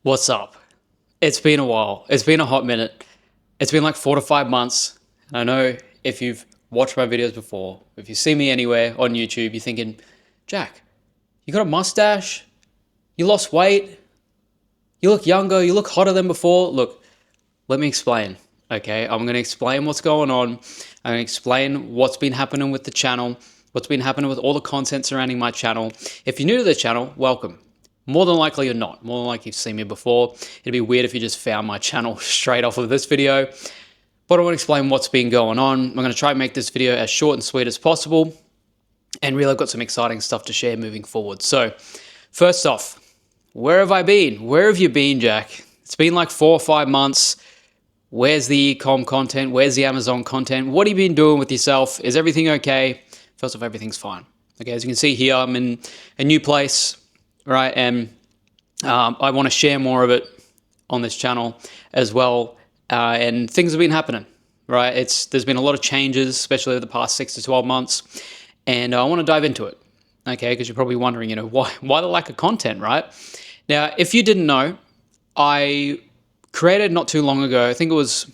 What's up? It's been a while. It's been a hot minute. It's been like 4 to 5 months. I know if you've watched my videos before, if you see me anywhere on YouTube, you're thinking, Jack, you got a mustache? You lost weight? You look younger? You look hotter than before? Look, let me explain. Okay, I'm going to explain what's going on. I'm going to explain what's been happening with the channel, what's been happening with all the content surrounding my channel. If you're new to the channel, welcome. More than likely you're not. More than likely you've seen me before. It'd be weird if you just found my channel straight off of this video. But I want to explain what's been going on. I'm going to try and make this video as short and sweet as possible. And really, I've got some exciting stuff to share moving forward. So, first off, where have I been? Where have you been, Jack? It's been like 4 or 5 months. Where's the e-com content? Where's the Amazon content? What have you been doing with yourself? Is everything okay? First off, everything's fine. Okay, as you can see here, I'm in a new place, right? And I want to share more of it on this channel as well. And things have been happening, right? There's been a lot of changes, especially over the past 6 to 12 months. And I want to dive into it, okay? Because you're probably wondering, why the lack of content, right? Now, if you didn't know, I created not too long ago, I think it was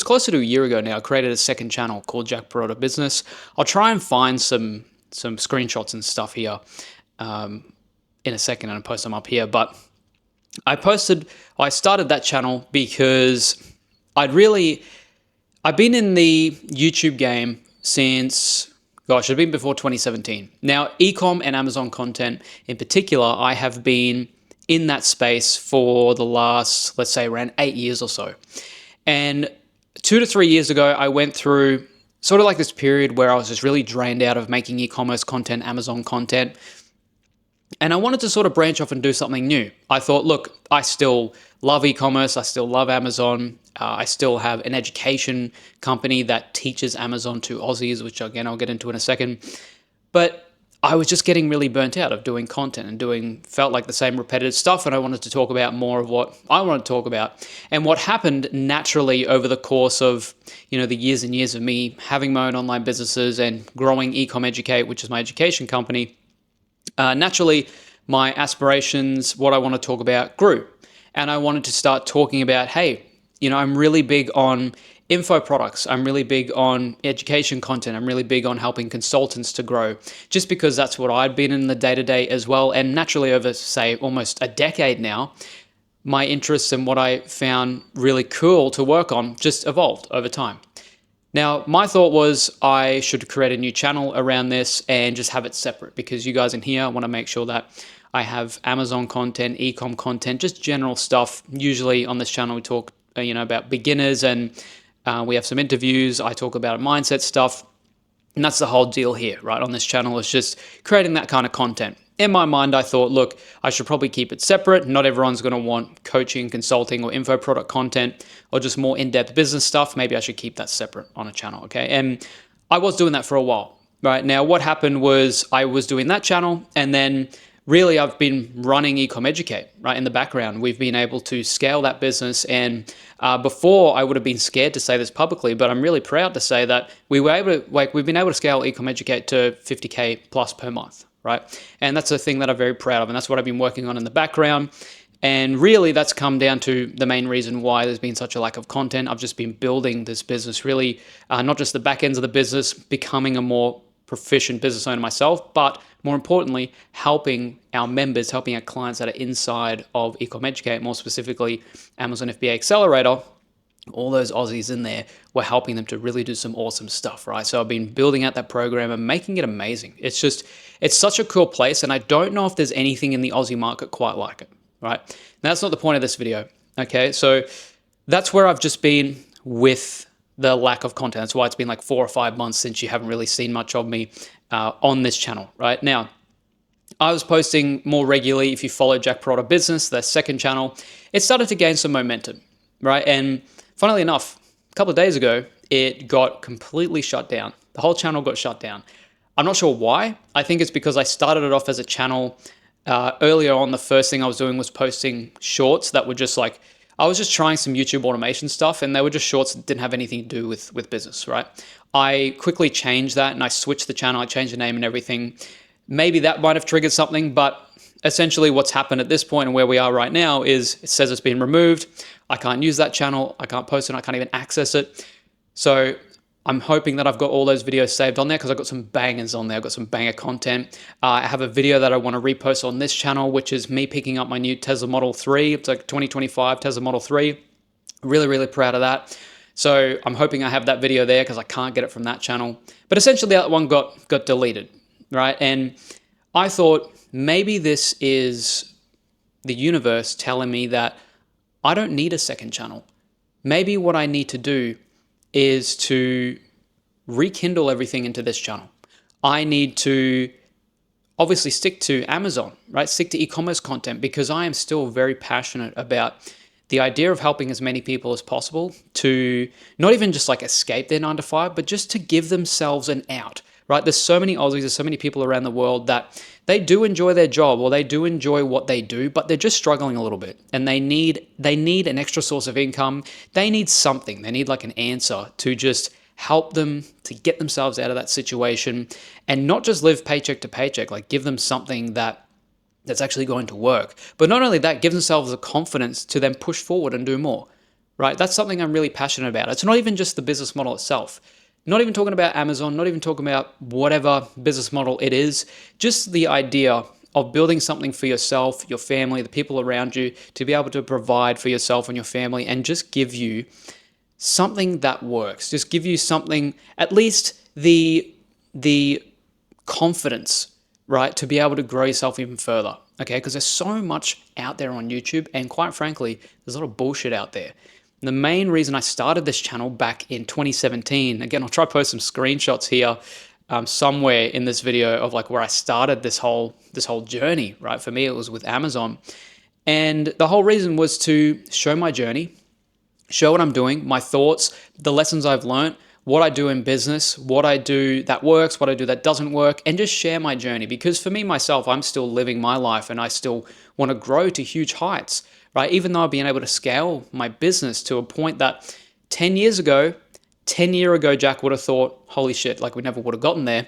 closer to a year ago now, I created a second channel called Jack Parrotta Business. I'll try and find some screenshots and stuff here in a second and I'll post them up here. But I started that channel because I've been in the YouTube game since, gosh, it's been before 2017. Now, e-com and Amazon content in particular, I have been in that space for the last, let's say, around 8 years or so. And 2 to 3 years ago, I went through sort of like this period where I was just really drained out of making e-commerce content, Amazon content. And I wanted to sort of branch off and do something new. I thought, look, I still love e-commerce. I still love Amazon. I still have an education company that teaches Amazon to Aussies, which again, I'll get into in a second. But I was just getting really burnt out of doing content and felt like the same repetitive stuff. And I wanted to talk about more of what I wanted to talk about. And what happened naturally over the course of, the years and years of me having my own online businesses and growing Ecom Educate, which is my education company, naturally my aspirations, what I want to talk about grew. And I wanted to start talking about, hey, I'm really big on info products. I'm really big on education content. I'm really big on helping consultants to grow, just because that's what I'd been in the day-to-day as well. And naturally over, say, almost a decade now, my interests and what I found really cool to work on just evolved over time. Now, my thought was I should create a new channel around this and just have it separate, because you guys in here want to make sure that I have Amazon content, ecom content, just general stuff. Usually on this channel, we talk, about beginners, and we have some interviews. I talk about mindset stuff, and that's the whole deal here, right? On this channel is just creating that kind of content. In my mind, I thought, look, I should probably keep it separate. Not everyone's going to want coaching, consulting, or info product content, or just more in-depth business stuff. Maybe I should keep that separate on a channel, okay? And I was doing that for a while, right? Now, what happened was I was doing that channel, and then really I've been running Ecom Educate, right, in the background. We've been able to scale that business, and before I would have been scared to say this publicly, but I'm really proud to say that we've been able to scale Ecom Educate to 50K plus per month, right? And that's a thing that I'm very proud of, and that's what I've been working on in the background. And really that's come down to the main reason why there's been such a lack of content. I've just been building this business, really, not just the back ends of the business, becoming a more proficient business owner myself, but more importantly, helping our members, helping our clients that are inside of Ecom Educate, more specifically Amazon FBA Accelerator, all those Aussies in there, we're helping them to really do some awesome stuff, right? So I've been building out that program and making it amazing. It's such a cool place, and I don't know if there's anything in the Aussie market quite like it, right? Now, that's not the point of this video, okay? So that's where I've just been with the lack of content. That's why it's been like 4 or 5 months since you haven't really seen much of me on this channel, right? Now, I was posting more regularly. If you follow Jack Parrotta Business, the second channel, it started to gain some momentum, right? And funnily enough, a couple of days ago, it got completely shut down. The whole channel got shut down. I'm not sure why. I think it's because I started it off as a channel. Earlier on, the first thing I was doing was posting shorts that were just like, I was just trying some YouTube automation stuff, and they were just shorts that didn't have anything to do with business, right? I quickly changed that, and I switched the channel. I changed the name and everything. Maybe that might have triggered something, but essentially what's happened at this point and where we are right now is it says it's been removed. I can't use that channel. I can't post it. I can't even access it. So I'm hoping that I've got all those videos saved on there because I've got some bangers on there. I've got some banger content. I have a video that I want to repost on this channel, which is me picking up my new Tesla Model 3. It's like 2025 Tesla Model 3. Really, really proud of that. So I'm hoping I have that video there because I can't get it from that channel. But essentially that one got deleted, right? And I thought maybe this is the universe telling me that I don't need a second channel. Maybe what I need to do is to rekindle everything into this channel. I need to obviously stick to Amazon, right? Stick to e-commerce content because I am still very passionate about the idea of helping as many people as possible to not even just like escape their 9 to 5, but just to give themselves an out, right? There's so many Aussies, there's so many people around the world that they do enjoy their job or they do enjoy what they do, but they're just struggling a little bit and they need an extra source of income. They need something. They need like an answer to just help them to get themselves out of that situation and not just live paycheck to paycheck, like give them something that's actually going to work. But not only that, give themselves the confidence to then push forward and do more, right? That's something I'm really passionate about. It's not even just the business model itself. Not even talking about Amazon, not even talking about whatever business model it is, just the idea of building something for yourself, your family, the people around you, to be able to provide for yourself and your family and just give you something that works. Just give you something, at least the confidence, right, to be able to grow yourself even further, okay? Because there's so much out there on YouTube, and quite frankly, there's a lot of bullshit out there. The main reason I started this channel back in 2017, again, I'll try to post some screenshots here somewhere in this video of like where I started this whole journey, right? For me, it was with Amazon. And the whole reason was to show my journey, show what I'm doing, my thoughts, the lessons I've learned, what I do in business, what I do that works, what I do that doesn't work, and just share my journey. Because for me, myself, I'm still living my life and I still want to grow to huge heights, right? Even though I've been able to scale my business to a point that 10 years ago, Jack would have thought, holy shit, like we never would have gotten there.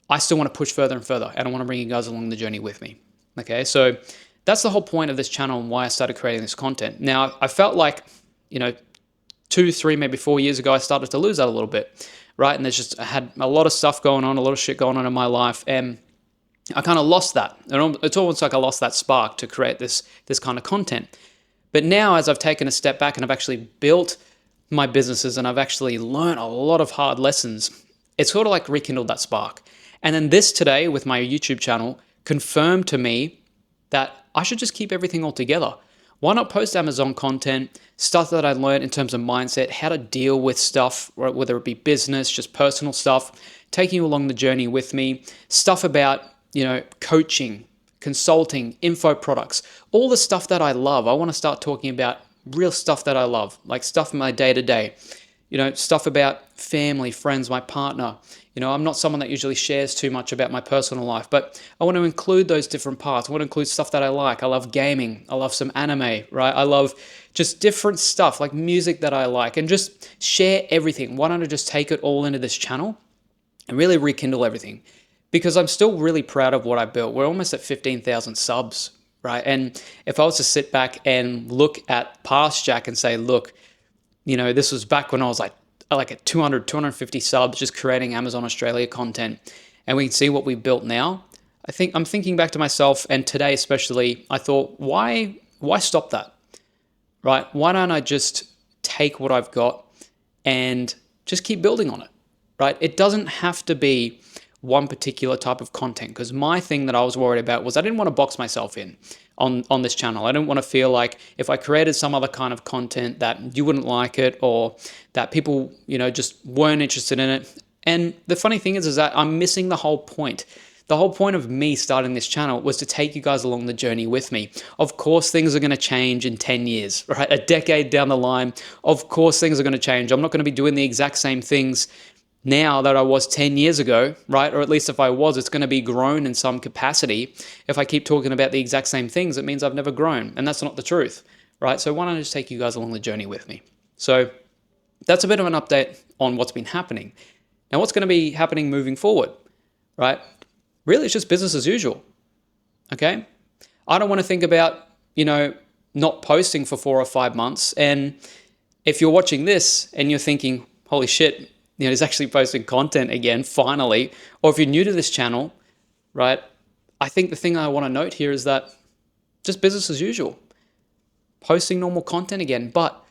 I still want to push further and further, and I want to bring you guys along the journey with me. Okay, so that's the whole point of this channel and why I started creating this content. Now, I felt like, 2, 3, maybe 4 years ago, I started to lose that a little bit, right? And I had a lot of stuff going on, a lot of shit going on in my life, and I kind of lost that. It's almost like I lost that spark to create this kind of content. But now, as I've taken a step back and I've actually built my businesses and I've actually learned a lot of hard lessons, it's sort of like rekindled that spark. And then this today with my YouTube channel confirmed to me that I should just keep everything all together. Why not post Amazon content, stuff that I learned in terms of mindset, how to deal with stuff, whether it be business, just personal stuff, taking you along the journey with me, stuff about, coaching, consulting, info products, all the stuff that I love. I want to start talking about real stuff that I love, like stuff in my day-to-day, stuff about family, friends, my partner. I'm not someone that usually shares too much about my personal life, but I want to include those different parts. I want to include stuff that I like. I love gaming. I love some anime, right? I love just different stuff like music that I like, and just share everything. Why don't I just take it all into this channel and really rekindle everything? Because I'm still really proud of what I built. We're almost at 15,000 subs, right? And if I was to sit back and look at past Jack and say, look, this was back when I was like at 200, 250 subs, just creating Amazon Australia content, and we can see what we built now. I'm thinking back to myself, and today especially, I thought, why stop that, right? Why don't I just take what I've got and just keep building on it, right? It doesn't have to be one particular type of content, because my thing that I was worried about was I didn't want to box myself in on this channel. I didn't want to feel like if I created some other kind of content that you wouldn't like it, or that people, just weren't interested in it. And the funny thing is that I'm missing the whole point. The whole point of me starting this channel was to take you guys along the journey with me. Of course, things are going to change in 10 years, right? A decade down the line, of course, things are going to change. I'm not going to be doing the exact same things now that I was 10 years ago, right? Or at least if I was, it's going to be grown in some capacity. If I keep talking about the exact same things, it means I've never grown, and that's not the truth, right? So why don't I just take you guys along the journey with me? So that's a bit of an update on what's been happening. Now, what's going to be happening moving forward, right? Really, it's just business as usual, okay? I don't want to think about, not posting for 4 or 5 months. And if you're watching this and you're thinking, holy shit, he's actually posting content again, finally. Or if you're new to this channel, right? I think the thing I want to note here is that just business as usual, posting normal content again, but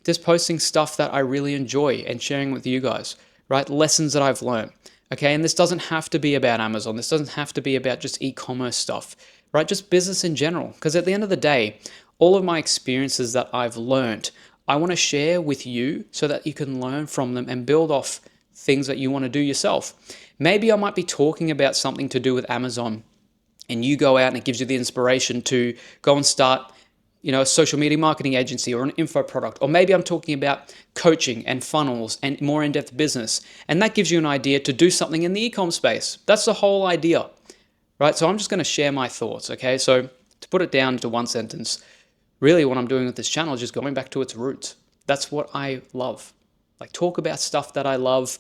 just posting stuff that I really enjoy and sharing with you guys, right? Lessons that I've learned. Okay. And this doesn't have to be about Amazon. This doesn't have to be about just e-commerce stuff, right? Just business in general. Because at the end of the day, all of my experiences that I've learned, I want to share with you so that you can learn from them and build off things that you want to do yourself. Maybe I might be talking about something to do with Amazon and you go out and it gives you the inspiration to go and start, a social media marketing agency or an info product. Or maybe I'm talking about coaching and funnels and more in-depth business. And that gives you an idea to do something in the e-com space. That's the whole idea, right? So I'm just going to share my thoughts, okay? So to put it down to one sentence, really what I'm doing with this channel is just going back to its roots. That's what I love. Like, talk about stuff that I love.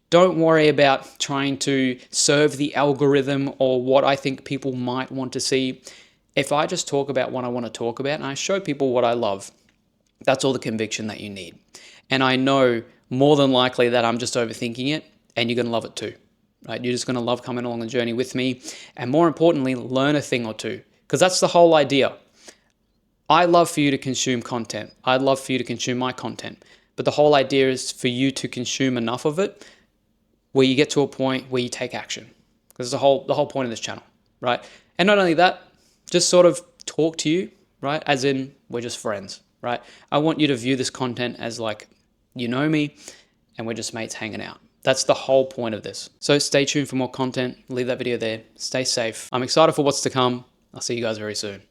Don't worry about trying to serve the algorithm or what I think people might want to see. If I just talk about what I want to talk about and I show people what I love, that's all the conviction that you need. And I know more than likely that I'm just overthinking it and you're going to love it too, right? You're just going to love coming along the journey with me. And more importantly, learn a thing or two, because that's the whole idea. I love for you to consume content. I'd love for you to consume my content. But the whole idea is for you to consume enough of it where you get to a point where you take action. Because the whole point of this channel, right? And not only that, just sort of talk to you, right? As in, we're just friends, right? I want you to view this content as like, you know me, and we're just mates hanging out. That's the whole point of this. So stay tuned for more content. Leave that video there. Stay safe. I'm excited for what's to come. I'll see you guys very soon.